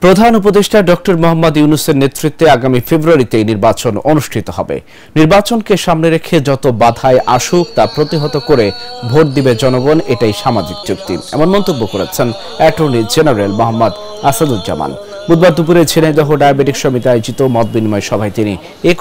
প্রধান উপদেষ্টা ডক্টর মোহাম্মদ ইউনূসের নেতৃত্বে আগামী ফেব্রুয়ারিতে নির্বাচন অনুষ্ঠিত হবে। নির্বাচনকে সামনে রেখে যত বাধায় আসুক তা প্রতিহত করে ভোট দিবে জনগণ, এটাই সামাজিক চুক্তি, এমন মন্তব্য করেছেন অ্যাটর্নি জেনারেল মোহাম্মদ আসাদুজ্জামান। বুধবার দুপুরে ঝিনাইদহ ডায়াবেটিক সমিতি আয়োজিত মত বিনিময় সভায় তিনি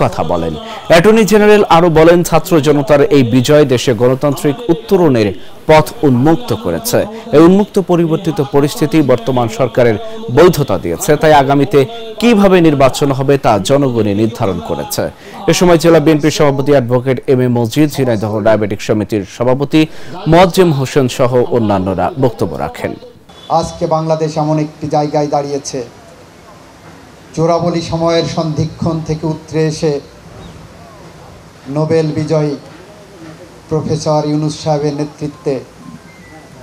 কথা বলেন। অ্যাটর্নি জেনারেল আরও বলেন, ছাত্র জনতার এই বিজয় দেশে গণতান্ত্রিক উত্তরণের পথ উন্মুক্ত করেছে। এই উন্মুক্ত পরিবর্তিত পরিস্থিতি বর্তমান সরকারের বৈধতা দিয়েছে, তাই আগামীতে কিভাবে নির্বাচন হবে তা জনগণই নির্ধারণ করেছে। এ সময় জেলা বিএনপির সভাপতি advocate M A Majid, Jhenaidah diabetic সমিতির সভাপতি মোয়াজ্জেম হোসেন সহ অন্যান্যরা বক্তব্য রাখেন। আজকে বাংলাদেশ এমন একটি জায়গায় দাঁড়িয়েছে, চোরাবলি সময়ের সন্ধিক্ষণ থেকে উতরে এসে নোবেল বিজয়ী প্রফেসর ইউনূস সাহেবের নেতৃত্বে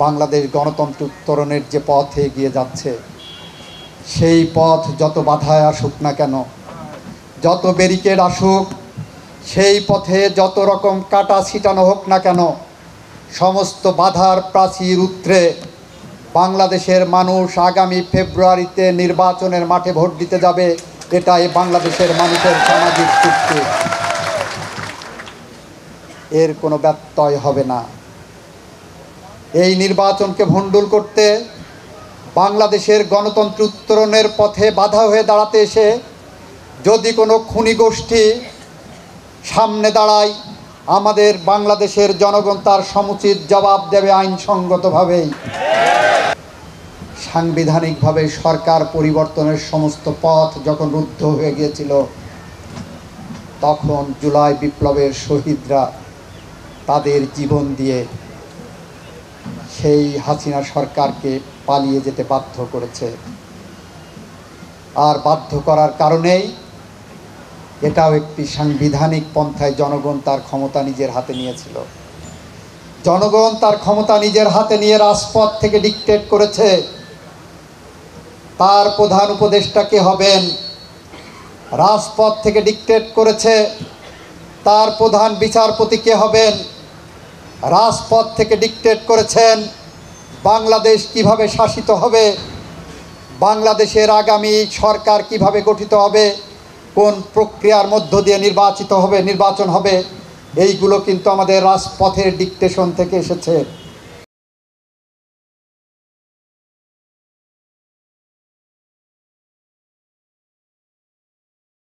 বাংলাদেশ গণতন্ত্র উত্তরণের যে পথে এগিয়ে যাচ্ছে, সেই পথ যত বাধায় আসুক না কেন, যত ব্যারিকেড আসুক, সেই পথে যত রকম কাটা ছিটানো হোক না কেন, সমস্ত বাধার প্রাচীর উতরে বাংলাদেশের মানুষ আগামী ফেব্রুয়ারিতে নির্বাচনের মাঠে ভোট দিতে যাবে। এটাই বাংলাদেশের মানুষের সামাজিক চুক্তি, এর কোনো ব্যত্যয় হবে না। এই নির্বাচনকে ভণ্ডুল করতে, বাংলাদেশের গণতন্ত্র উত্তরণের পথে বাধা হয়ে দাঁড়াতে এসে যদি কোনো খুনি গোষ্ঠী সামনে দাঁড়ায়, আমাদের বাংলাদেশের জনগণ তার সমুচিত জবাব দেবে আইনসঙ্গতভাবেই। সাংবিধানিকভাবে সরকার পরিবর্তনের সমস্ত পথ যখন রুদ্ধ হয়ে গিয়েছিল, তখন জুলাই বিপ্লবের শহীদরা তাদের জীবন দিয়ে সেই হাসিনা সরকারকে পালিয়ে যেতে বাধ্য করেছে। আর বাধ্য করার কারণেই এটাও একটি সাংবিধানিক পন্থায় জনগণ তার ক্ষমতা নিজের হাতে নিয়েছিল। জনগণ তার ক্ষমতা নিজের হাতে নিয়ে রাজপথ থেকে ডিক্টেট করেছে তার প্রধান উপদেষ্টা কে হবেন, রাজপথ থেকে ডিক্টেট করেছে তার প্রধান বিচারপতি কে হবেন, রাজপথ থেকে ডিক্টেট করেছেন বাংলাদেশ কিভাবে শাসিত হবে, বাংলাদেশের আগামী সরকার কিভাবে গঠিত হবে, কোন প্রক্রিয়ার মধ্য দিয়ে নির্বাচন হবে। এইগুলো কিন্তু আমাদের রাজপথের ডিক্টেশন থেকে এসেছে।